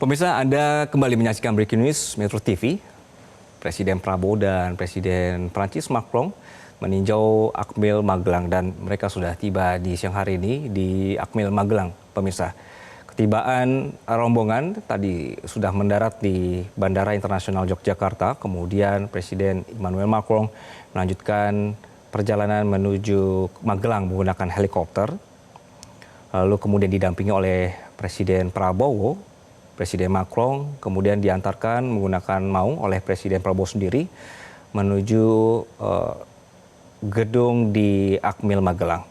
Pemirsa, Anda kembali menyaksikan Breaking News Metro TV. Presiden Prabowo dan Presiden Prancis Macron meninjau Akmil Magelang dan mereka sudah tiba di siang hari ini di Akmil Magelang, pemirsa. Ketibaan rombongan tadi sudah mendarat di Bandara Internasional Yogyakarta, kemudian Presiden Emmanuel Macron melanjutkan perjalanan menuju Magelang menggunakan helikopter, lalu kemudian didampingi oleh Presiden Prabowo. Presiden Macron kemudian diantarkan menggunakan maung oleh Presiden Prabowo sendiri menuju gedung di Akmil Magelang.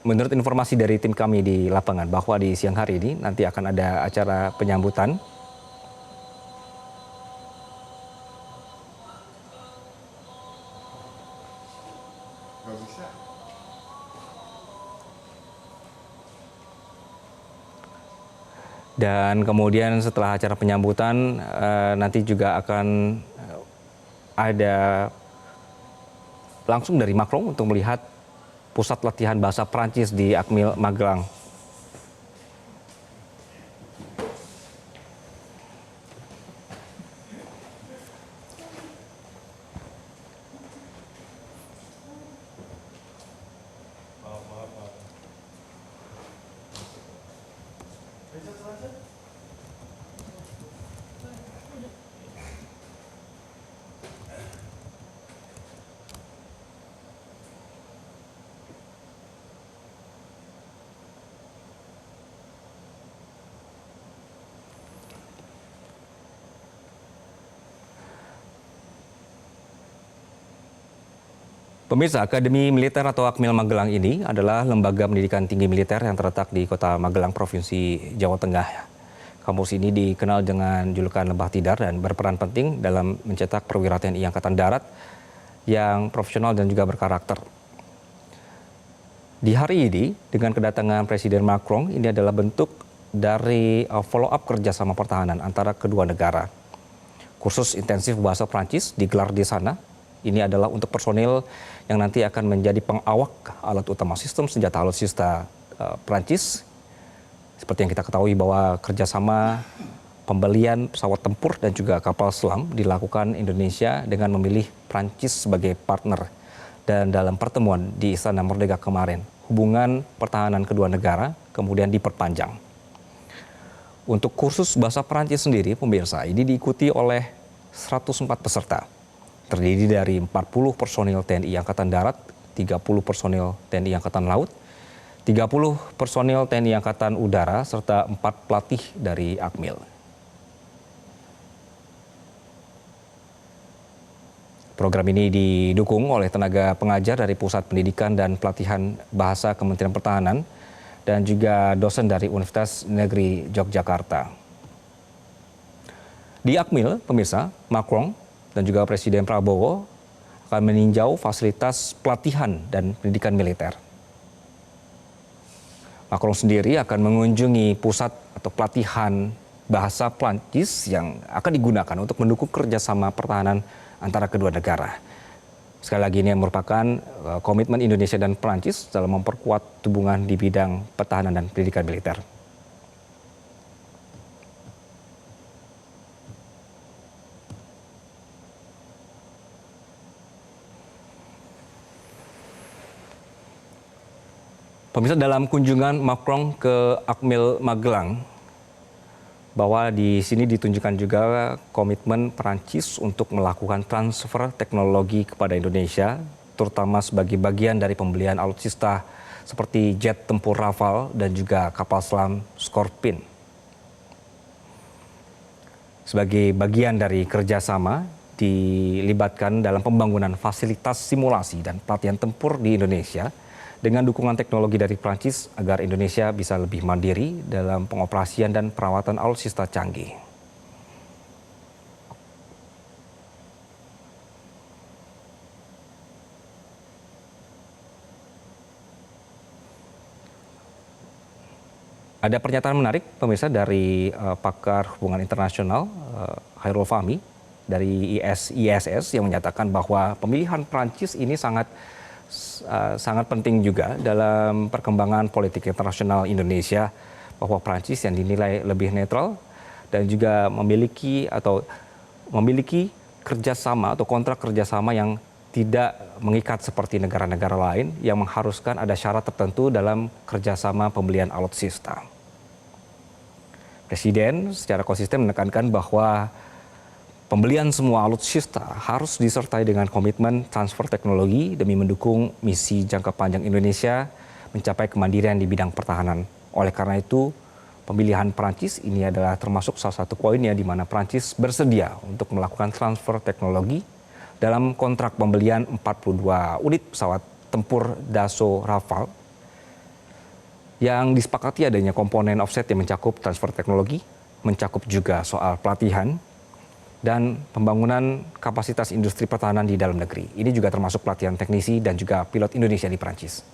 Menurut informasi dari tim kami di lapangan bahwa di siang hari ini nanti akan ada acara penyambutan. Dan kemudian setelah acara penyambutan nanti juga akan ada langsung dari Macron untuk melihat pusat latihan bahasa Prancis di Akmil Magelang. Pemirsa, Akademi Militer atau Akmil Magelang ini adalah lembaga pendidikan tinggi militer yang terletak di Kota Magelang, Provinsi Jawa Tengah. Kampus ini dikenal dengan julukan Lembah Tidar dan berperan penting dalam mencetak perwira TNI Angkatan Darat yang profesional dan juga berkarakter. Di hari ini, dengan kedatangan Presiden Macron, ini adalah bentuk dari follow-up kerjasama pertahanan antara kedua negara. Kursus intensif bahasa Prancis digelar di sana. Ini adalah untuk personil yang nanti akan menjadi pengawak alat utama sistem senjata alutsista Prancis. Seperti yang kita ketahui bahwa kerjasama pembelian pesawat tempur dan juga kapal selam dilakukan Indonesia dengan memilih Prancis sebagai partner. Dan dalam pertemuan di Istana Merdeka kemarin, hubungan pertahanan kedua negara kemudian diperpanjang. Untuk kursus bahasa Prancis sendiri, pemirsa, ini diikuti oleh 104 peserta. Terdiri dari 40 personil TNI Angkatan Darat, 30 personil TNI Angkatan Laut, 30 personil TNI Angkatan Udara, serta 4 pelatih dari Akmil. Program ini didukung oleh tenaga pengajar dari Pusat Pendidikan dan Pelatihan Bahasa Kementerian Pertahanan dan juga dosen dari Universitas Negeri Yogyakarta. Di Akmil, pemirsa, Macron dan juga Presiden Prabowo akan meninjau fasilitas pelatihan dan pendidikan militer. Macron sendiri akan mengunjungi pusat atau pelatihan bahasa Prancis yang akan digunakan untuk mendukung kerjasama pertahanan antara kedua negara. Sekali lagi ini merupakan komitmen Indonesia dan Prancis dalam memperkuat hubungan di bidang pertahanan dan pendidikan militer. Pemirsa, dalam kunjungan Macron ke Akmil Magelang, bahwa di sini ditunjukkan juga komitmen Prancis untuk melakukan transfer teknologi kepada Indonesia, terutama sebagai bagian dari pembelian alutsista seperti jet tempur Rafale dan juga kapal selam Scorpene. Sebagai bagian dari kerjasama, dilibatkan dalam pembangunan fasilitas simulasi dan pelatihan tempur di Indonesia, dengan dukungan teknologi dari Prancis agar Indonesia bisa lebih mandiri dalam pengoperasian dan perawatan alutsista canggih. Ada pernyataan menarik, pemirsa, dari pakar hubungan internasional Khairul Fahmi dari ISS yang menyatakan bahwa pemilihan Prancis ini sangat sangat penting juga dalam perkembangan politik internasional Indonesia, bahwa Prancis yang dinilai lebih netral dan juga memiliki kerjasama atau kontrak kerjasama yang tidak mengikat seperti negara-negara lain yang mengharuskan ada syarat tertentu dalam kerjasama pembelian alutsista. Presiden secara konsisten menekankan bahwa pembelian semua alutsista harus disertai dengan komitmen transfer teknologi demi mendukung misi jangka panjang Indonesia mencapai kemandirian di bidang pertahanan. Oleh karena itu, pemilihan Prancis ini adalah termasuk salah satu poinnya di mana Prancis bersedia untuk melakukan transfer teknologi dalam kontrak pembelian 42 unit pesawat tempur Dassault Rafale yang disepakati adanya komponen offset yang mencakup transfer teknologi, mencakup juga soal pelatihan, dan pembangunan kapasitas industri pertahanan di dalam negeri. Ini juga termasuk pelatihan teknisi dan juga pilot Indonesia di Prancis.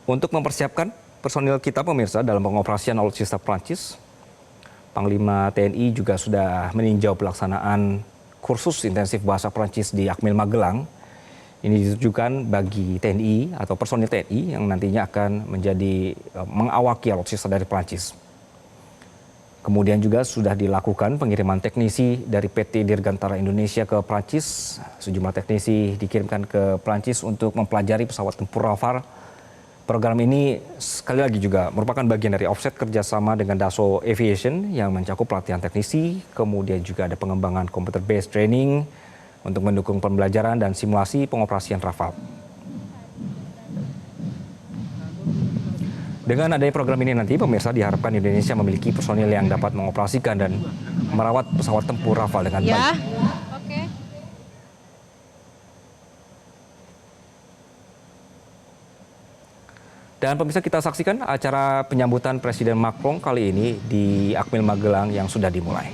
Untuk mempersiapkan personil kita pemirsa dalam pengoperasian alutsista Prancis, Panglima TNI juga sudah meninjau pelaksanaan kursus intensif bahasa Prancis di Akmil Magelang. Ini ditujukan bagi TNI atau personil TNI yang nantinya akan mengawaki alutsista dari Prancis. Kemudian juga sudah dilakukan pengiriman teknisi dari PT Dirgantara Indonesia ke Prancis. Sejumlah teknisi dikirimkan ke Prancis untuk mempelajari pesawat tempur Rafale. Program ini sekali lagi juga merupakan bagian dari offset kerjasama dengan Dassault Aviation yang mencakup pelatihan teknisi, kemudian juga ada pengembangan computer-based training untuk mendukung pembelajaran dan simulasi pengoperasian Rafale. Dengan adanya program ini nanti, pemirsa, diharapkan Indonesia memiliki personil yang dapat mengoperasikan dan merawat pesawat tempur Rafale dengan baik. Dan pemirsa, kita saksikan acara penyambutan Presiden Macron kali ini di Akmil Magelang yang sudah dimulai.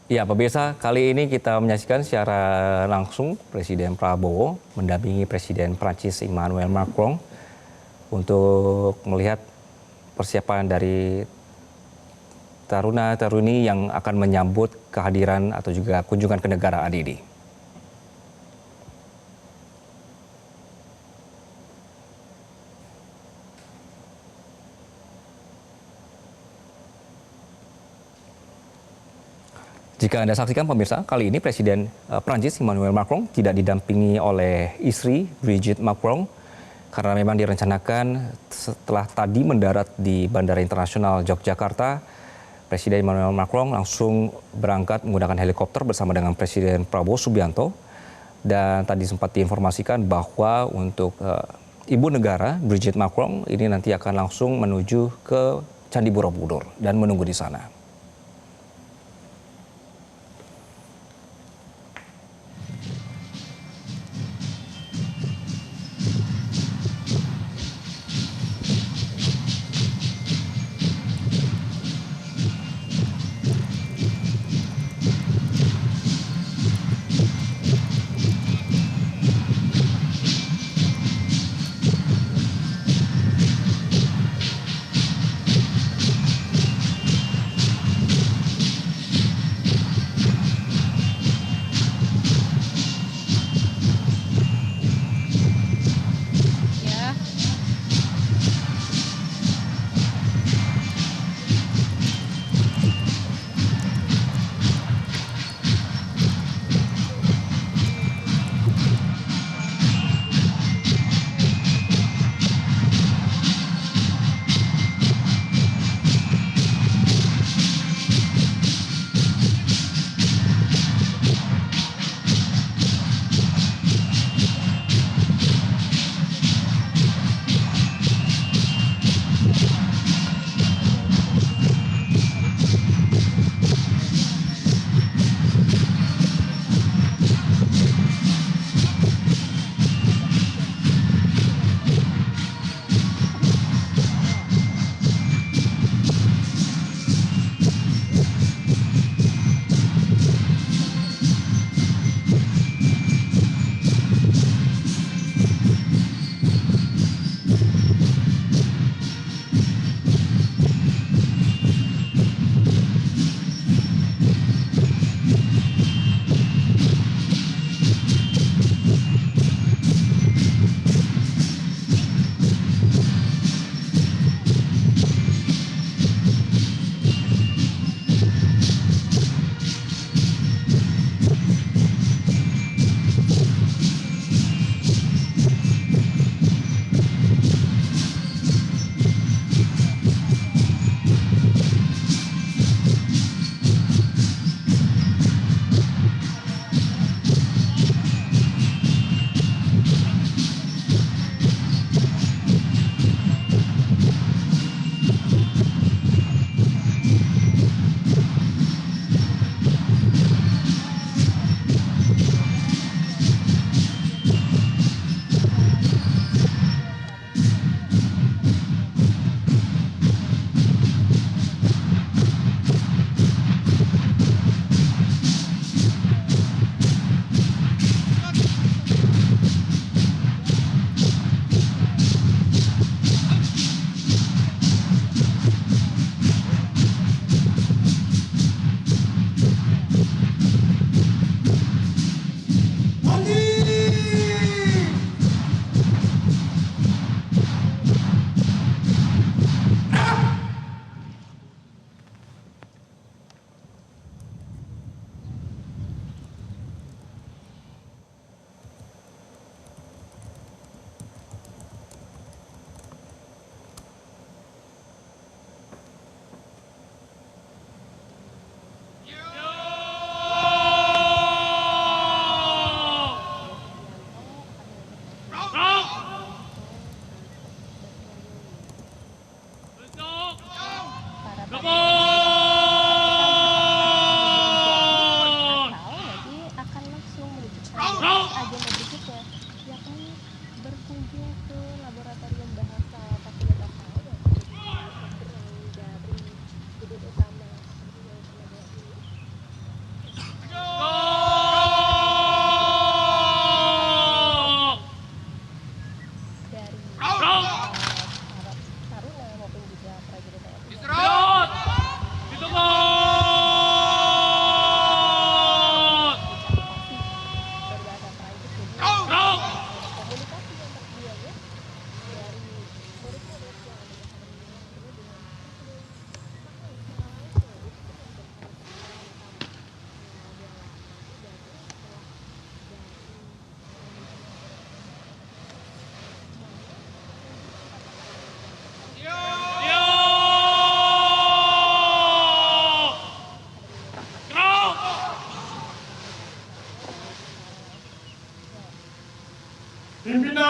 Ya, pemirsa, kali ini kita menyaksikan secara langsung Presiden Prabowo mendampingi Presiden Prancis Emmanuel Macron untuk melihat persiapan dari taruna-taruni yang akan menyambut kehadiran atau juga kunjungan kenegaraan ini. Jika Anda saksikan pemirsa, kali ini Presiden Prancis Emmanuel Macron tidak didampingi oleh istri Brigitte Macron karena memang direncanakan setelah tadi mendarat di Bandara Internasional Yogyakarta, Presiden Emmanuel Macron langsung berangkat menggunakan helikopter bersama dengan Presiden Prabowo Subianto, dan tadi sempat diinformasikan bahwa untuk Ibu Negara Brigitte Macron ini nanti akan langsung menuju ke Candi Borobudur dan menunggu di sana.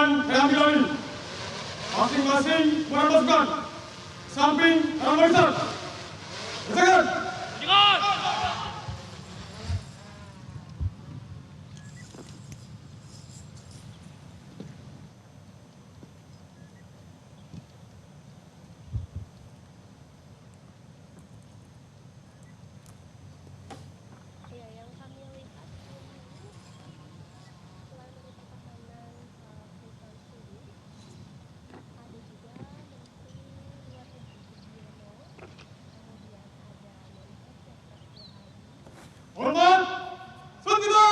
akan saya ambil alih. Masing-masing pasukan samping arah barisan. Bersakan. Hormat, Sundina!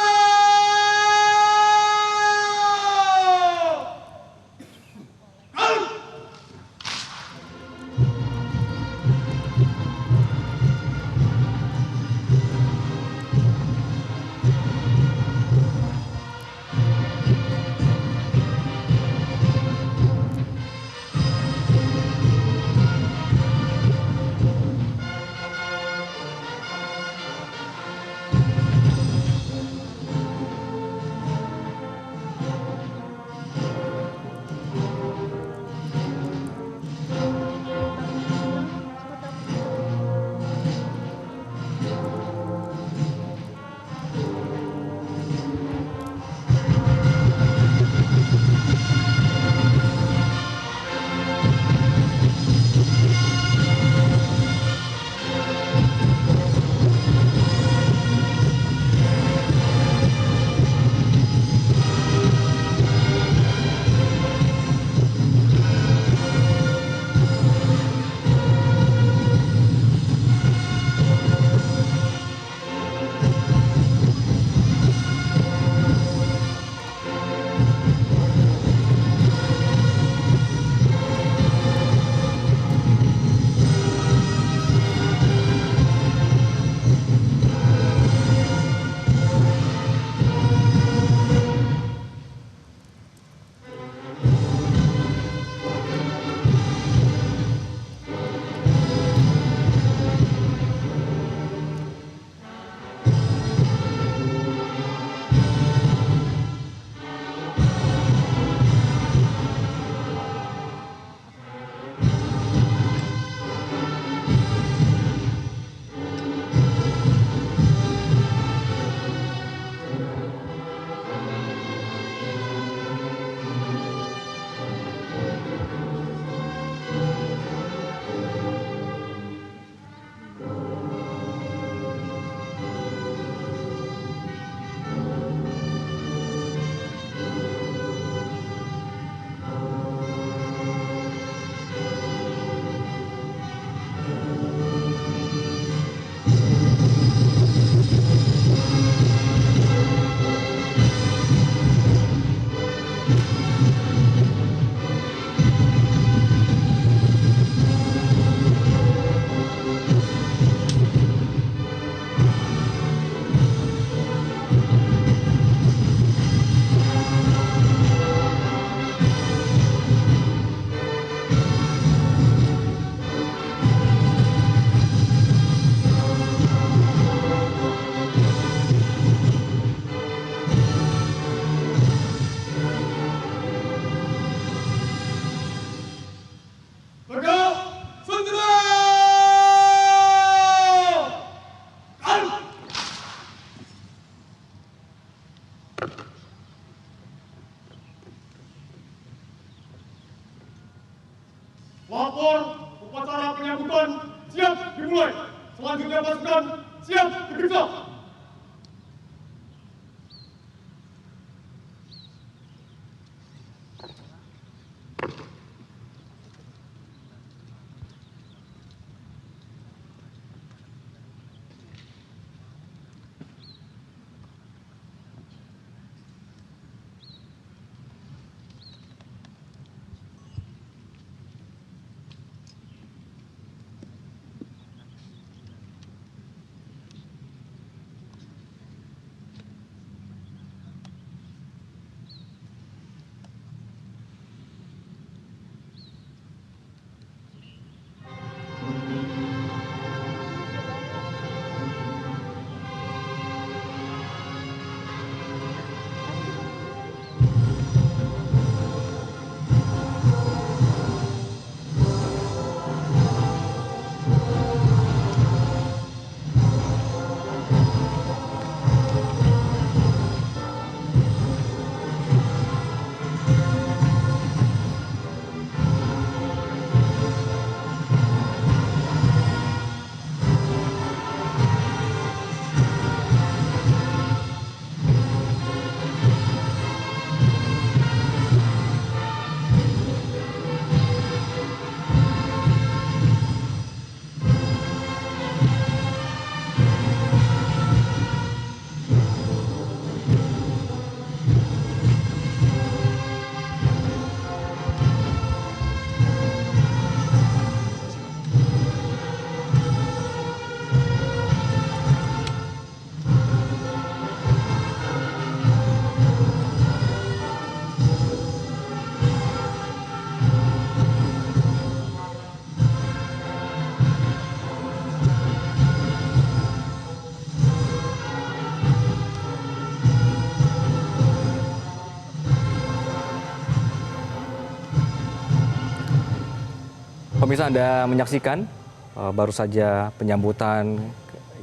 Lapor upacara penyambutan siap dimulai. Selanjutnya pasukan siap diperiksa. Pemirsa, Anda menyaksikan baru saja penyambutan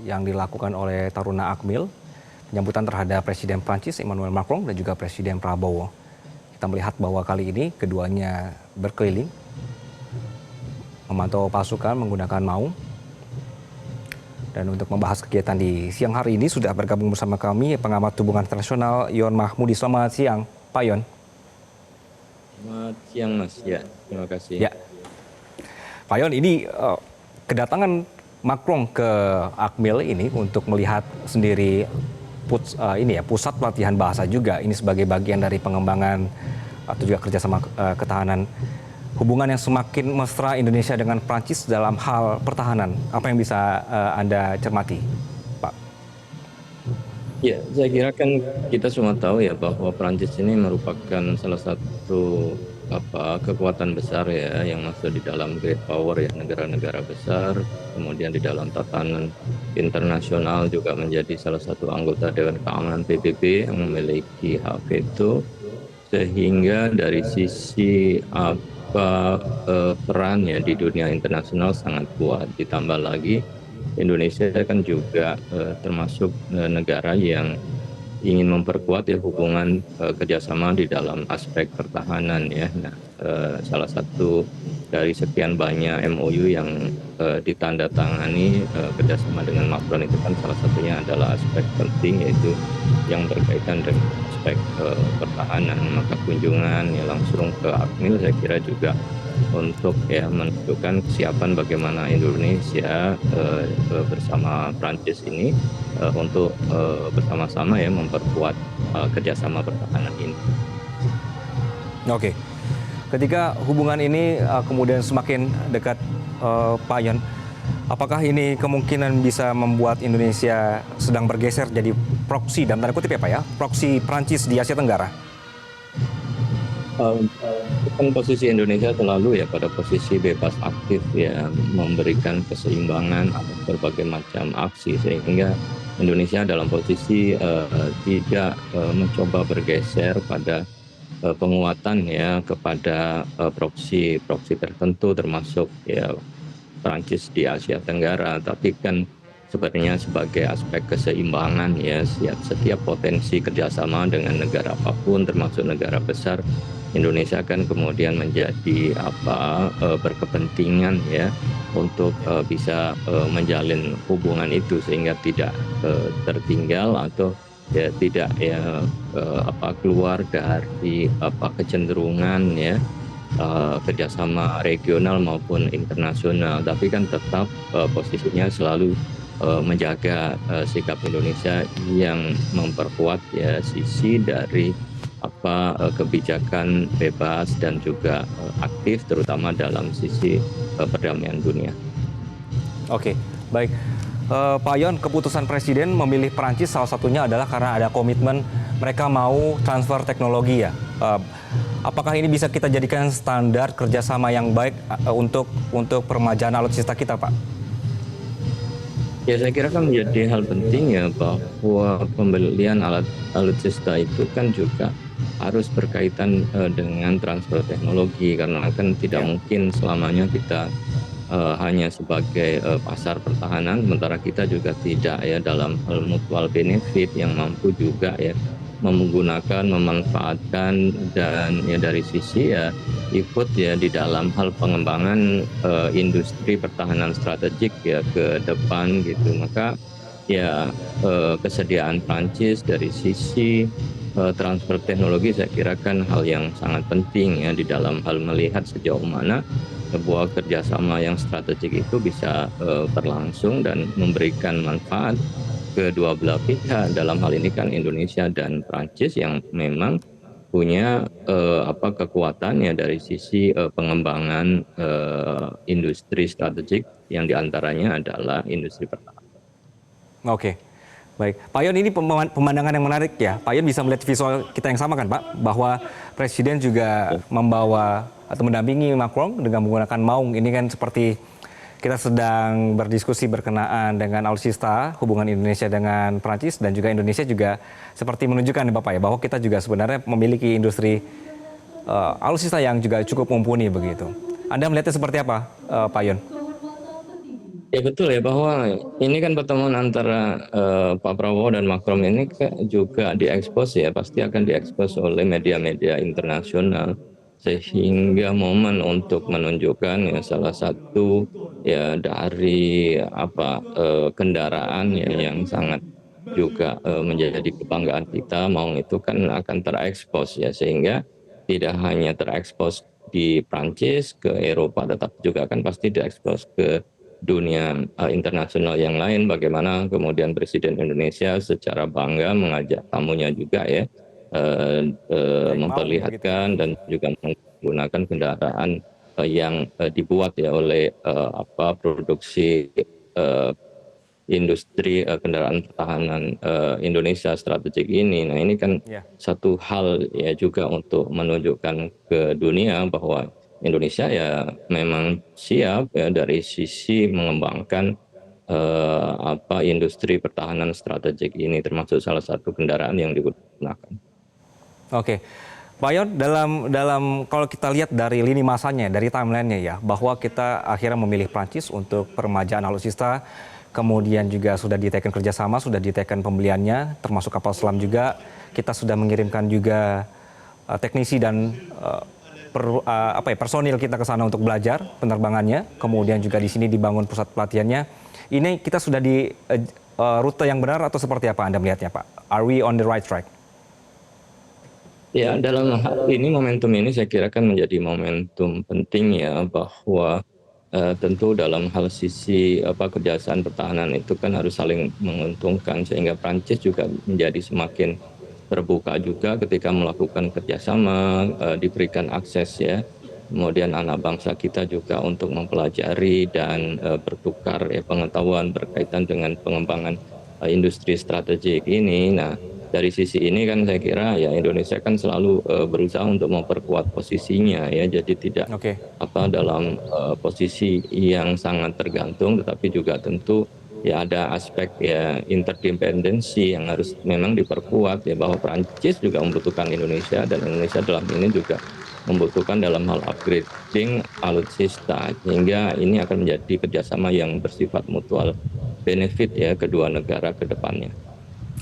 yang dilakukan oleh Taruna Akmil, penyambutan terhadap Presiden Prancis Emmanuel Macron dan juga Presiden Prabowo. Kita melihat bahwa kali ini keduanya berkeliling, memantau pasukan menggunakan maung. Dan untuk membahas kegiatan di siang hari ini sudah bergabung bersama kami pengamat hubungan internasional Yon Mahmudi. Selamat siang, Pak Yon. Selamat siang, Mas. Ya, terima kasih. Ya, Pak Yon, ini kedatangan Macron ke Akmil ini untuk melihat sendiri pusat pelatihan bahasa juga. Ini sebagai bagian dari pengembangan atau juga kerjasama ketahanan. Hubungan yang semakin mesra Indonesia dengan Prancis dalam hal pertahanan. Apa yang bisa Anda cermati, Pak? Ya, saya kira kan kita semua tahu ya bahwa Prancis ini merupakan salah satu kekuatan besar ya yang masuk di dalam great power ya, negara-negara besar. Kemudian di dalam tatanan internasional juga menjadi salah satu anggota Dewan Keamanan PBB yang memiliki hak veto. Sehingga dari sisi perannya di dunia internasional sangat kuat. Ditambah lagi Indonesia kan juga termasuk negara yang ingin memperkuat ya hubungan kerjasama di dalam aspek pertahanan ya. Nah, salah satu dari sekian banyak MOU yang ditandatangani kerjasama dengan Macron itu kan salah satunya adalah aspek penting, yaitu yang berkaitan dengan aspek pertahanan. Maka kunjungan ya langsung ke Akmil saya kira juga untuk ya menunjukkan kesiapan bagaimana Indonesia bersama Prancis ini untuk bersama-sama ya memperkuat kerjasama pertahanan ini. Oke, ketika hubungan ini kemudian semakin dekat, Pak Yon, apakah ini kemungkinan bisa membuat Indonesia sedang bergeser jadi proksi, dalam tanda kutip ya Pak ya, proksi Prancis di Asia Tenggara? Kan posisi Indonesia selalu ya pada posisi bebas aktif ya, memberikan keseimbangan atas berbagai macam aksi, sehingga Indonesia dalam posisi tidak mencoba bergeser pada penguatan ya kepada proksi tertentu termasuk ya Prancis di Asia Tenggara, tapi kan sebenarnya sebagai aspek keseimbangan ya, setiap potensi kerjasama dengan negara apapun termasuk negara besar, Indonesia kan kemudian menjadi berkepentingan ya untuk bisa menjalin hubungan itu sehingga tidak tertinggal atau ya tidak keluar dari kecenderungan ya kerjasama regional maupun internasional, tapi kan tetap posisinya selalu menjaga sikap Indonesia yang memperkuat ya sisi dari kebijakan bebas dan juga aktif terutama dalam sisi perdamaian dunia. Oke, baik. Pak Yon, keputusan Presiden memilih Prancis salah satunya adalah karena ada komitmen mereka mau transfer teknologi ya. Apakah ini bisa kita jadikan standar kerjasama yang baik untuk peremajaan alutsista kita, Pak? Ya, saya kira kan menjadi hal penting ya bahwa pembelian alutsista itu kan juga harus berkaitan dengan transfer teknologi, karena kan tidak mungkin selamanya kita hanya sebagai pasar pertahanan, sementara kita juga tidak ya dalam hal mutual benefit yang mampu juga ya menggunakan, memanfaatkan dan ya dari sisi ya ikut ya di dalam hal pengembangan industri pertahanan strategik ya ke depan gitu. Maka ya kesediaan Prancis dari sisi transfer teknologi saya kira kan hal yang sangat penting ya di dalam hal melihat sejauh mana sebuah kerjasama yang strategik itu bisa berlangsung dan memberikan manfaat kedua belah pihak. Dalam hal ini kan Indonesia dan Prancis yang memang punya kekuatan ya dari sisi pengembangan industri strategik yang diantaranya adalah industri pertahanan. Oke, baik. Pak Yon, ini pemandangan yang menarik ya. Pak Yon bisa melihat visual kita yang sama kan Pak? Bahwa Presiden juga membawa atau mendampingi Macron dengan menggunakan maung. Ini kan seperti kita sedang berdiskusi berkenaan dengan alutsista, hubungan Indonesia dengan Prancis, dan juga Indonesia juga seperti menunjukkan Bapak ya, bahwa kita juga sebenarnya memiliki industri alutsista yang juga cukup mumpuni begitu. Anda melihatnya seperti apa, Pak Yon? Ya betul ya, bahwa ini kan pertemuan antara Pak Prabowo dan Macron ini juga diekspos ya, pasti akan diekspos oleh media-media internasional, sehingga momen untuk menunjukkan ya salah satu ya dari kendaraan ya yang sangat juga menjadi kebanggaan kita, mau itu kan akan terekspos ya, sehingga tidak hanya terekspos di Prancis ke Eropa, tetapi juga kan pasti diekspos ke dunia internasional yang lain. Bagaimana kemudian Presiden Indonesia secara bangga mengajak tamunya juga ya, Baik, mau begitu ya. memperlihatkan dan juga menggunakan kendaraan yang dibuat ya oleh produksi industri kendaraan pertahanan Indonesia strategik ini. Nah ini kan Ya. satu hal ya juga untuk menunjukkan ke dunia bahwa Indonesia ya memang siap ya dari sisi mengembangkan industri pertahanan strategik ini, termasuk salah satu kendaraan yang digunakan. Oke, Pak Yon, dalam kalau kita lihat dari lini masanya, dari timelinenya ya, bahwa kita akhirnya memilih Prancis untuk peremajaan alutsista, kemudian juga sudah diteken kerjasama, sudah diteken pembeliannya, termasuk kapal selam juga. Kita sudah mengirimkan juga teknisi dan personil kita ke sana untuk belajar penerbangannya. Kemudian juga di sini dibangun pusat pelatihannya. Ini kita sudah di rute yang benar atau seperti apa Anda melihatnya, Pak? Are we on the right track? Ya, dalam hal ini momentum ini saya kira kan menjadi momentum penting ya, bahwa tentu dalam hal sisi kerjasama pertahanan itu kan harus saling menguntungkan, sehingga Prancis juga menjadi semakin terbuka juga ketika melakukan kerjasama, diberikan akses ya. Kemudian anak bangsa kita juga untuk mempelajari dan bertukar ya pengetahuan berkaitan dengan pengembangan industri strategik ini. Nah, dari sisi ini kan saya kira ya Indonesia kan selalu berusaha untuk memperkuat posisinya ya, jadi tidak dalam posisi yang sangat tergantung, tetapi juga tentu ya ada aspek ya interdependensi yang harus memang diperkuat ya, bahwa Prancis juga membutuhkan Indonesia dan Indonesia dalam ini juga membutuhkan dalam hal upgrading alutsista, sehingga ini akan menjadi kerjasama yang bersifat mutual benefit ya kedua negara ke depannya.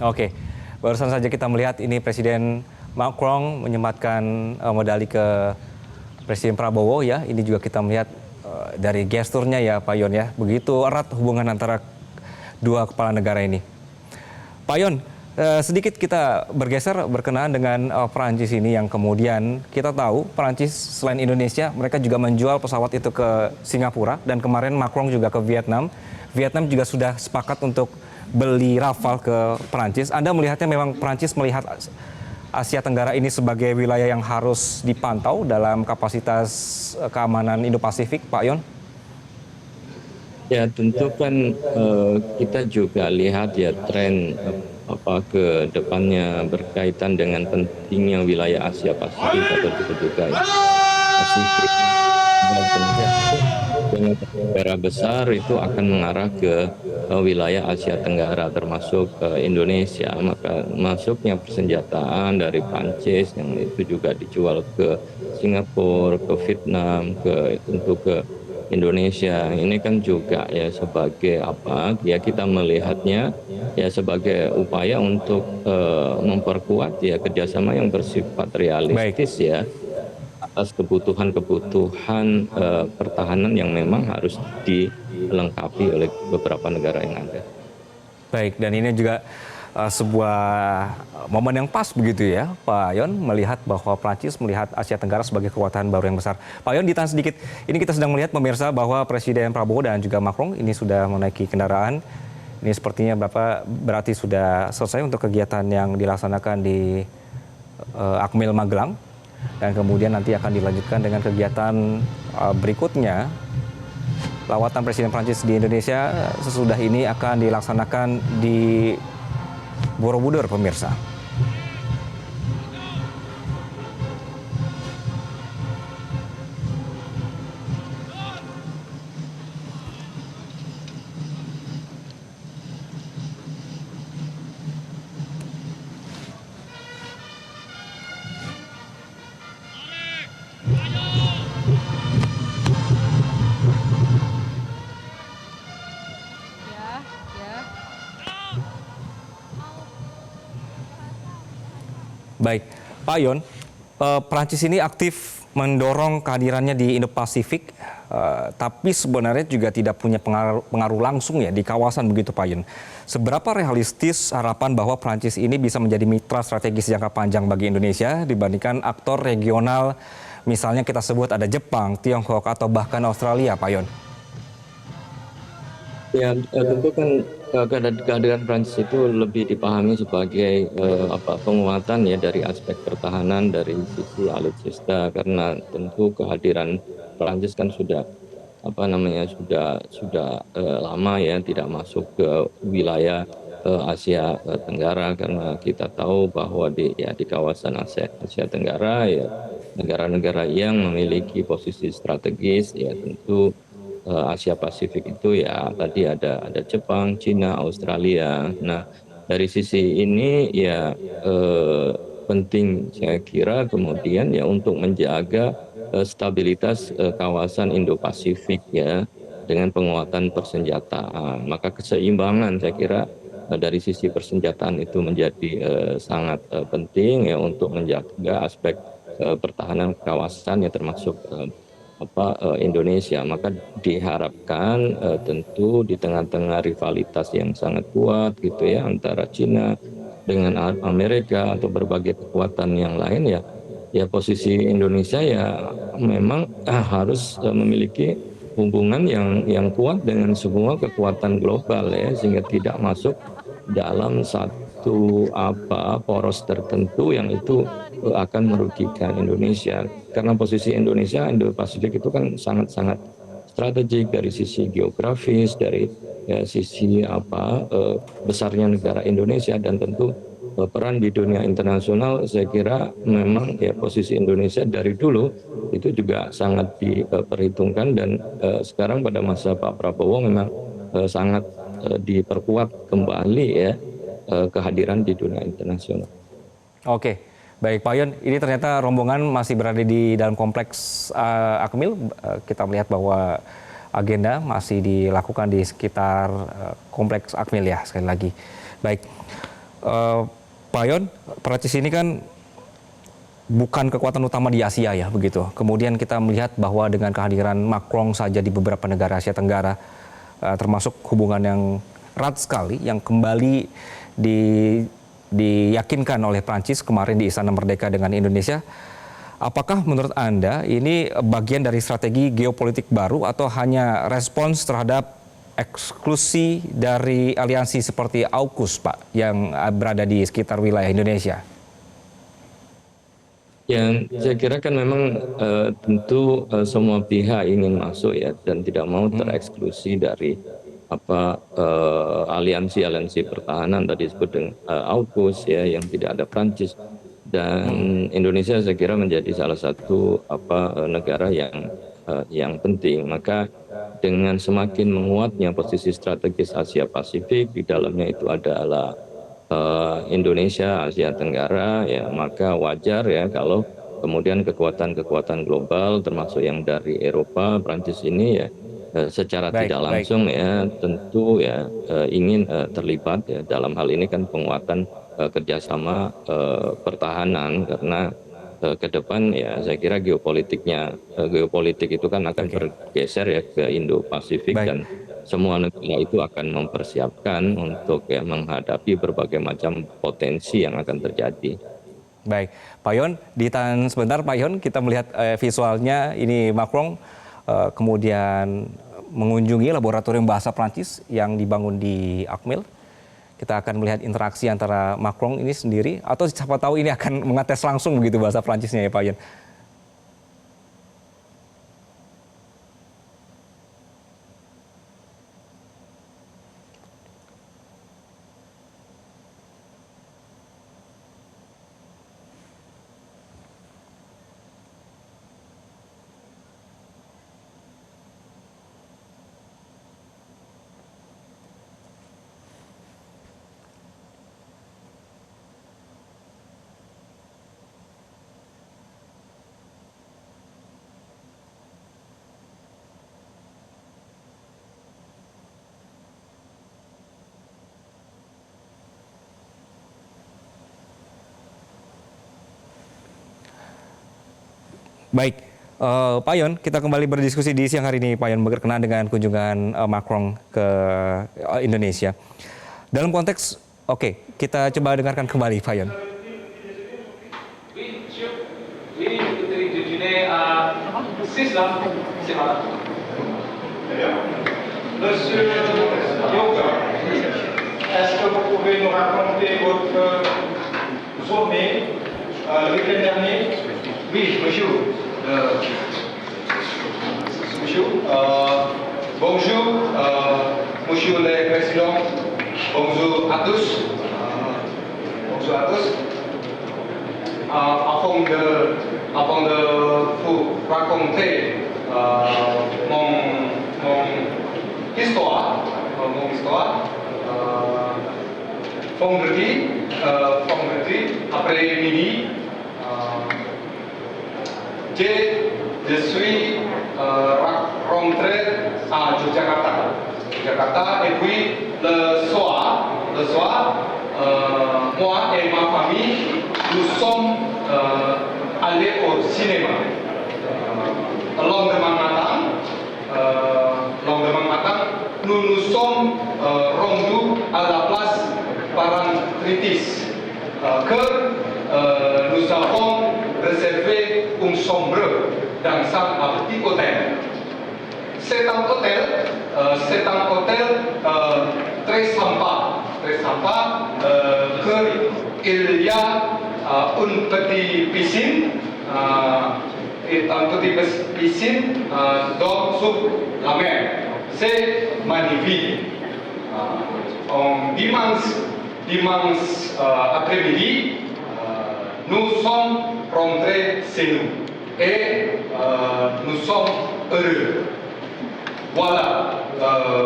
Oke, barusan saja kita melihat ini Presiden Macron menyematkan medali ke Presiden Prabowo ya. Ini juga kita melihat dari gesturnya ya Pak Yon ya. Begitu erat hubungan antara dua kepala negara ini. Pak Yon, sedikit kita bergeser berkenaan dengan Perancis ini yang kemudian kita tahu Perancis selain Indonesia mereka juga menjual pesawat itu ke Singapura dan kemarin Macron juga ke Vietnam. Vietnam juga sudah sepakat untuk beli Rafale ke Perancis. Anda melihatnya memang Perancis melihat Asia Tenggara ini sebagai wilayah yang harus dipantau dalam kapasitas keamanan Indo-Pasifik, Pak Yon? Ya tentu kan kita juga lihat ya tren ke depannya berkaitan dengan pentingnya wilayah Asia Pasifik atau juga Pasifik. Dengan negara besar itu akan mengarah ke wilayah Asia Tenggara termasuk Indonesia, maka masuknya persenjataan dari Prancis yang itu juga dijual ke Singapura, ke Vietnam, tentu ke Indonesia. Ini kan juga ya sebagai ya kita melihatnya ya sebagai upaya untuk memperkuat ya kerjasama yang bersifat realistis ya atas kebutuhan pertahanan yang memang harus dilengkapi oleh beberapa negara yang ada. Baik, dan ini juga sebuah momen yang pas begitu ya Pak Yon, melihat bahwa Prancis melihat Asia Tenggara sebagai kekuatan baru yang besar. Pak Yon, ditahan sedikit, ini kita sedang melihat pemirsa bahwa Presiden Prabowo dan juga Macron ini sudah menaiki kendaraan. Ini sepertinya berarti sudah selesai untuk kegiatan yang dilaksanakan di Akmil Magelang. Dan kemudian nanti akan dilanjutkan dengan kegiatan berikutnya. Lawatan Presiden Prancis di Indonesia sesudah ini akan dilaksanakan di Borobudur, pemirsa. Baik, Pak Yon, Prancis ini aktif mendorong kehadirannya di Indo-Pasifik, tapi sebenarnya juga tidak punya pengaruh langsung ya di kawasan begitu Pak Yon. Seberapa realistis harapan bahwa Prancis ini bisa menjadi mitra strategis jangka panjang bagi Indonesia dibandingkan aktor regional, misalnya kita sebut ada Jepang, Tiongkok, atau bahkan Australia, Pak Yon? Ya, tentu kan kehadiran Prancis itu lebih dipahami sebagai penguatan ya dari aspek pertahanan dari sisi alutsista, karena tentu kehadiran Prancis kan sudah lama ya tidak masuk ke wilayah Asia Tenggara, karena kita tahu bahwa di kawasan Asia Tenggara ya negara-negara yang memiliki posisi strategis ya tentu Asia Pasifik itu ya tadi ada Jepang, Cina, Australia. Nah, dari sisi ini ya penting saya kira kemudian ya untuk menjaga stabilitas kawasan Indo-Pasifik ya dengan penguatan persenjataan. Maka keseimbangan saya kira dari sisi persenjataan itu menjadi sangat penting ya untuk menjaga aspek pertahanan kawasan ya termasuk Indonesia. Maka diharapkan tentu di tengah-tengah rivalitas yang sangat kuat gitu ya antara Cina dengan Amerika atau berbagai kekuatan yang lain ya posisi Indonesia ya memang harus memiliki hubungan yang kuat dengan semua kekuatan global ya, sehingga tidak masuk dalam satu poros tertentu yang itu akan merugikan Indonesia, karena posisi Indonesia Indo-Pasifik itu kan sangat-sangat strategik dari sisi geografis, dari sisi besarnya negara Indonesia, dan tentu peran di dunia internasional. Saya kira memang ya posisi Indonesia dari dulu itu juga sangat diperhitungkan, dan sekarang pada masa Pak Prabowo memang sangat diperkuat kembali ya kehadiran di dunia internasional. Oke, baik Pak Yon, ini ternyata rombongan masih berada di dalam kompleks Akmil. Kita melihat bahwa agenda masih dilakukan di sekitar kompleks Akmil ya, sekali lagi. Baik, Pak Yon, Prancis ini kan bukan kekuatan utama di Asia ya, begitu. Kemudian kita melihat bahwa dengan kehadiran Macron saja di beberapa negara Asia Tenggara, termasuk hubungan yang erat sekali, yang kembali diyakinkan oleh Prancis kemarin di Istana Merdeka dengan Indonesia. Apakah menurut Anda ini bagian dari strategi geopolitik baru atau hanya respons terhadap eksklusi dari aliansi seperti AUKUS, Pak, yang berada di sekitar wilayah Indonesia? Yang saya kira kan memang tentu semua pihak ingin masuk ya, dan tidak mau tereksklusi dari aliansi pertahanan tadi disebut dengan AUKUS ya, yang tidak ada Prancis, dan Indonesia saya kira menjadi salah satu negara yang penting. Maka dengan semakin menguatnya posisi strategis Asia Pasifik, di dalamnya itu adalah Indonesia, Asia Tenggara ya, maka wajar ya kalau kemudian kekuatan-kekuatan global termasuk yang dari Eropa, Prancis ini ya secara tidak langsung ya tentu ya ingin terlibat ya dalam hal ini kan penguatan kerjasama pertahanan, karena ke depan ya saya kira geopolitik itu kan akan bergeser ya ke Indo-Pasifik, dan semua negara itu akan mempersiapkan untuk ya menghadapi berbagai macam potensi yang akan terjadi. Baik, Pak Yon, ditahan sebentar Pak Yon, kita melihat visualnya ini Macron kemudian mengunjungi laboratorium bahasa Prancis yang dibangun di Akmil. Kita akan melihat interaksi antara Macron ini sendiri, atau siapa tahu ini akan mengetes langsung begitu bahasa Prancisnya ya Pak Yon. Baik, Pak Yon, kita kembali berdiskusi di siang hari ini, Pak Yon, berkenaan dengan kunjungan Macron ke Indonesia. Dalam konteks, oke, kita coba dengarkan kembali, Pak Yon. Monsieur Yoga, est-ce que vous pouvez nous raconter votre journée le week-end dernier? Oui, monsieur. Bonjour, monsieur le président. Bonjour à tous. Bonjour à tous. Avant de vous raconter mon histoire, vendredi après-midi, je suis rentré à Jakarta et puis le soir, moi et ma famille, nous sommes allés au cinéma. Le lendemain matin, nous nous sommes rendus à la place Parangtritis, que nous avons réservé une chambre dans un petit hôtel. C'est un hôtel très sympa, il y a une petite piscine, sur la mer. C'est magnifique. Dimanche après-midi, nous sommes rentrés chez nous et nous sommes heureux. Voilà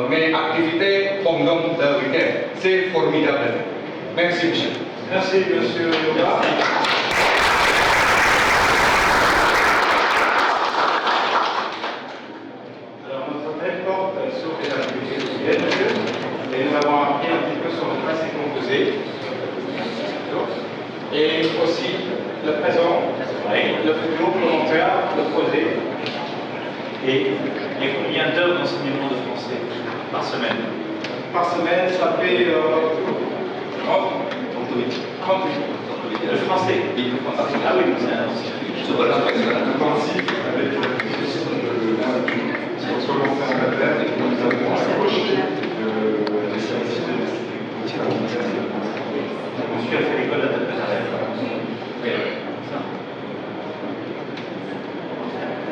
mes activités pendant le week-end. C'est formidable. Merci, monsieur. Merci, monsieur Yoga. Alors, notre hôtel porte sur les activités quotidiennes, monsieur, et nous avons appris un petit peu sur le principe composé. Et aussi le présent, le futur, le long terme, le projet. Et il y a combien d'heures d'enseignement de français par semaine? Par semaine, ça fait 38. Le français. Ah oui, c'est un intensif avec la question de sur l'Angleterre et nous avons approché des services de monsieur a fait l'école d'interprétation.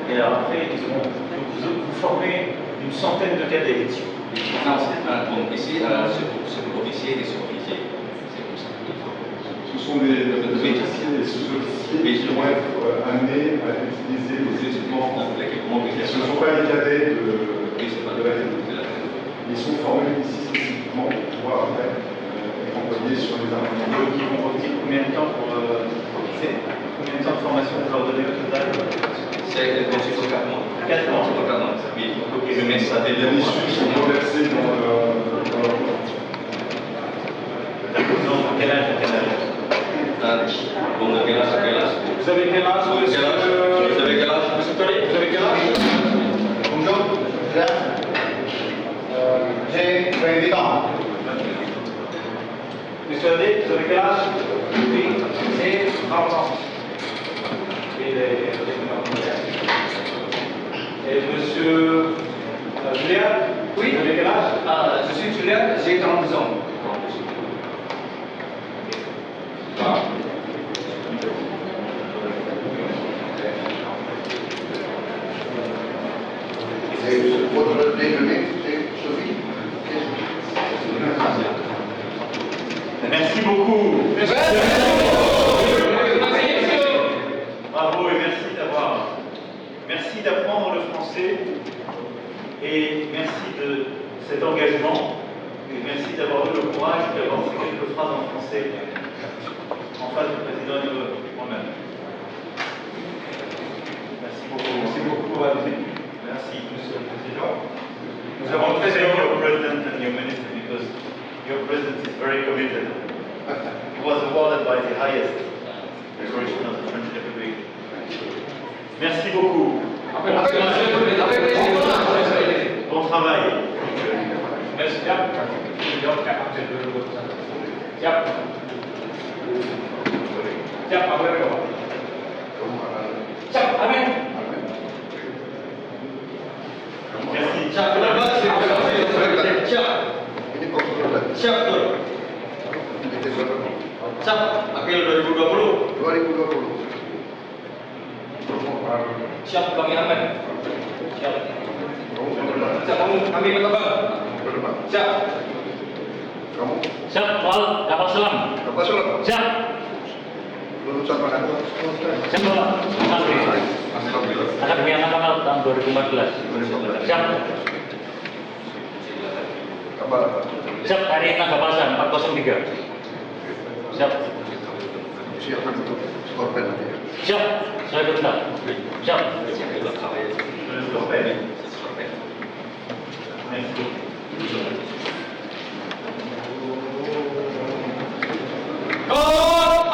Et alors après, vous formez une centaine de cadets. Non, bon, ici, officiers et sous-officiers. C'est comme ça. Ce sont des officiers et sous-officiers qui vont être amenés à utiliser les équipements français. Ce ne sont pas les cadets de la République. Ils sont formés ici spécifiquement pour pouvoir après être envoyés sur les armements. Donc ils vont retirer combien de temps pour combien de temps de formation vous leur donnez au total? C'est 4 mois. 4 mois. Oui. Ok, Mais ça Les issues sont reversées dans leur compte. Non, à quel âge? Bon, quel âge? Vous avez quel âge, monsieur? Vous avez quel âge? Monsieur Tolly, vous avez quel âge? Bonjour, j'ai 28 ans. Monsieur Adé, vous avez quel âge? Oui, j'ai 30 ans. Et monsieur Julien? Oui. Vous avez quel âge? Je suis Julien, j'ai 32 ans. Et votre déjeuner, c'est Sophie? Merci beaucoup. Bravo et merci d'apprendre le français et merci de cet engagement et merci d'avoir eu le courage d'avoir fait quelques phrases en français en face du président et de moi-même. Merci beaucoup. Merci beaucoup pour votre visite. Merci, Monsieur le Président. Nous avons très aimé your president and your minister because your president is very committed. He was awarded by the highest decoration of the French Republic. Merci beaucoup. Bon travail. Merci. Ini kontrol. Siap, betul. Ini berapa? Siap, April 2020. 2020. Siap, Bang Ahmed. Siap. Siap, kami bertambah. Berapa? Siap. Kamu? Siap, kapal selam. Kapal selam? Siap. Lulusan mana? Siap, Bapak. Akademi Angkatan Laut tahun 2014. Siap. Kapal apa? Siap, KRI Nagapasa 403. Siap. Siapkan untuk skorpen nanti ya. Siap, saya perintah. Siap.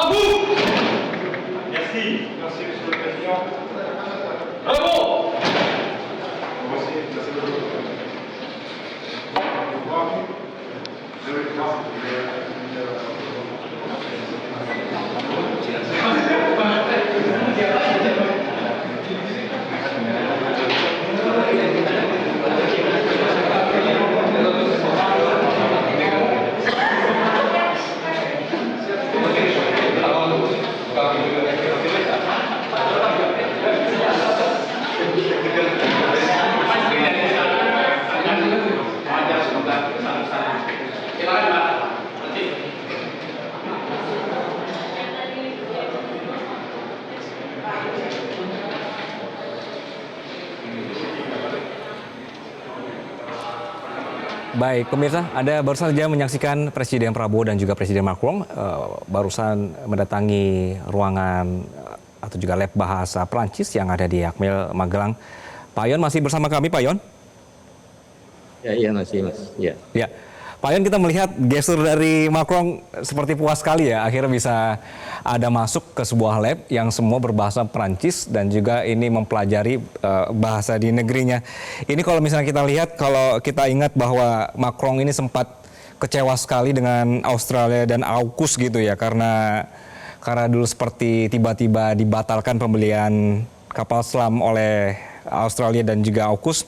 Abu. Merci. Merci, Monsieur le Président. Bravo. Baik, pemirsa, Anda baru saja menyaksikan Presiden Prabowo dan juga Presiden Macron barusan mendatangi ruangan atau juga lab bahasa Prancis yang ada di Akmil Magelang. Pak Yon masih bersama kami, Pak Yon? Ya, iya masih, Mas. Ya. Ya, Pak Yon, kita melihat gestur dari Macron seperti puas sekali ya, akhirnya bisa ada masuk ke sebuah lab yang semua berbahasa Perancis dan juga ini mempelajari bahasa di negerinya. Ini kalau misalnya kita lihat, kalau kita ingat bahwa Macron ini sempat kecewa sekali dengan Australia dan AUKUS gitu ya, karena dulu seperti tiba-tiba dibatalkan pembelian kapal selam oleh Australia dan juga AUKUS.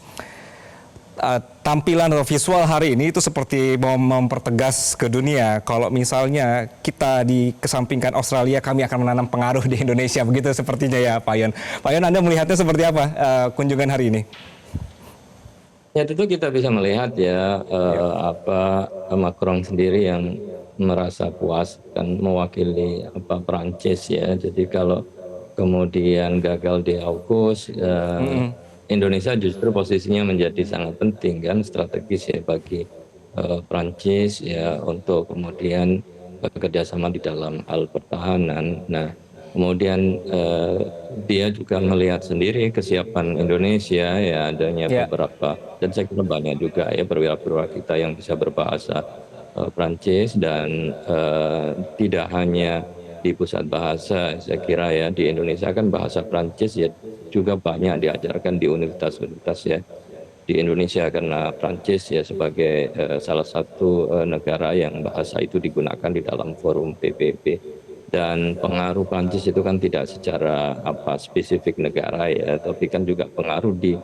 Tampilan atau visual hari ini itu seperti mau mempertegas ke dunia kalau misalnya kita dikesampingkan Australia, kami akan menanam pengaruh di Indonesia, begitu sepertinya ya Pak Yon. Pak Yon, Anda melihatnya seperti apa kunjungan hari ini? Ya, tentu kita bisa melihat ya Macron sendiri yang merasa puas dan mewakili Perancis ya. Jadi kalau kemudian gagal di AUKUS, Indonesia justru posisinya menjadi sangat penting kan, strategis ya bagi Prancis ya untuk kemudian bekerjasama di dalam hal pertahanan. Nah, kemudian dia juga melihat sendiri kesiapan Indonesia ya, adanya beberapa, dan saya kira banyak juga ya perwira-perwira kita yang bisa berbahasa Prancis dan tidak hanya di pusat bahasa, saya kira ya di Indonesia kan bahasa Prancis ya juga banyak diajarkan di universitas-universitas ya di Indonesia, karena Prancis ya sebagai salah satu negara yang bahasa itu digunakan di dalam forum PBB, dan pengaruh Prancis itu kan tidak secara spesifik negara ya, tapi kan juga pengaruh di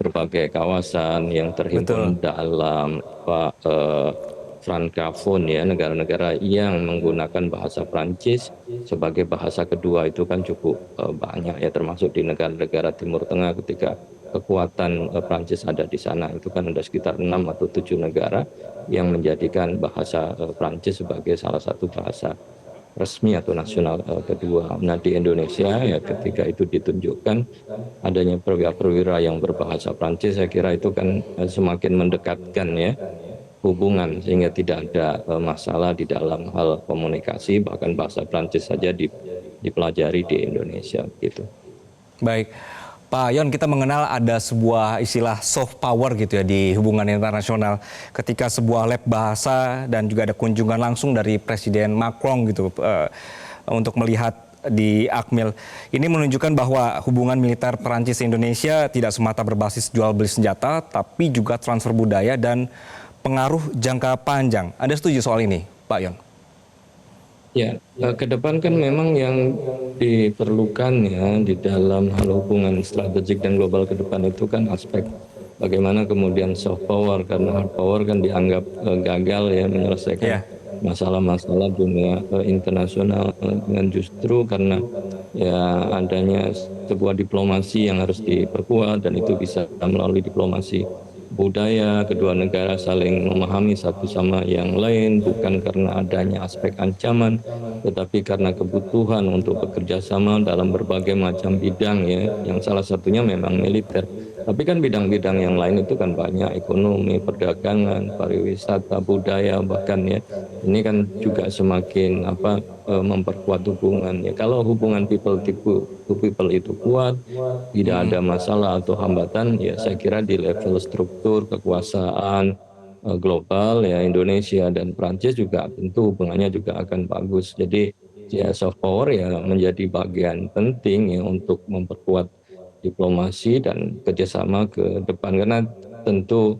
berbagai kawasan yang terhimpun dalam Francophone ya, negara-negara yang menggunakan bahasa Prancis sebagai bahasa kedua itu kan cukup banyak ya, termasuk di negara-negara Timur Tengah. Ketika kekuatan Prancis ada di sana, itu kan ada sekitar 6 atau 7 negara yang menjadikan bahasa Prancis sebagai salah satu bahasa resmi atau nasional kedua. Nah, di Indonesia ya ketika itu ditunjukkan adanya perwira-perwira yang berbahasa Prancis, saya kira itu kan semakin mendekatkan ya hubungan, sehingga tidak ada masalah di dalam hal komunikasi, bahkan bahasa Prancis saja dipelajari di Indonesia gitu. Baik, Pak Yon, kita mengenal ada sebuah istilah soft power gitu ya di hubungan internasional. Ketika sebuah lab bahasa dan juga ada kunjungan langsung dari Presiden Macron gitu untuk melihat di Akmil. Ini menunjukkan bahwa hubungan militer Perancis-Indonesia tidak semata berbasis jual beli senjata, tapi juga transfer budaya dan pengaruh jangka panjang. Anda setuju soal ini, Pak Yon? Ya, ke depan kan memang yang diperlukan ya di dalam hal hubungan strategik dan global ke depan itu kan aspek bagaimana kemudian soft power, karena hard power kan dianggap gagal ya menyelesaikan masalah-masalah dunia internasional, dengan justru karena ya adanya sebuah diplomasi yang harus diperkuat, dan itu bisa melalui diplomasi budaya, kedua negara saling memahami satu sama yang lain, bukan karena adanya aspek ancaman, tetapi karena kebutuhan untuk bekerja sama dalam berbagai macam bidang ya, yang salah satunya memang militer. Tapi kan bidang-bidang yang lain itu kan banyak, ekonomi, perdagangan, pariwisata, budaya, bahkan ya ini kan juga semakin memperkuat hubungan ya. Kalau hubungan people to people itu kuat, tidak ada masalah atau hambatan ya, saya kira di level struktur kekuasaan global ya, Indonesia dan Prancis juga tentu hubungannya juga akan bagus. Jadi ya soft power ya menjadi bagian penting ya untuk memperkuat diplomasi dan kerjasama ke depan, karena tentu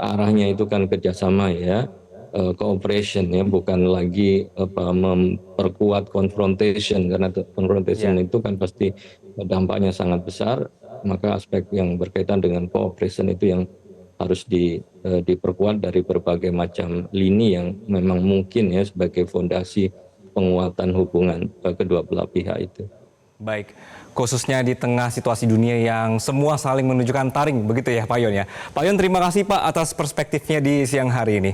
arahnya itu kan kerjasama ya, cooperation ya, bukan lagi memperkuat confrontation, karena confrontation itu kan pasti dampaknya sangat besar. Maka aspek yang berkaitan dengan cooperation itu yang harus diperkuat dari berbagai macam lini yang memang mungkin ya sebagai fondasi penguatan hubungan kedua belah pihak itu. Baik, khususnya di tengah situasi dunia yang semua saling menunjukkan taring, begitu ya Pak Yon ya. Pak Yon, terima kasih Pak atas perspektifnya di siang hari ini.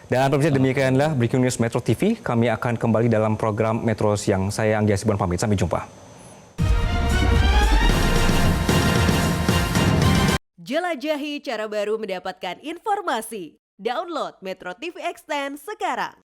Dan pemirsa, demikianlah Breaking News Metro TV. Kami akan kembali dalam program Metro Siang. Saya Anggi Hasibuan pamit, sampai jumpa. Jelajahi cara baru mendapatkan informasi. Download Metro TV Extend sekarang.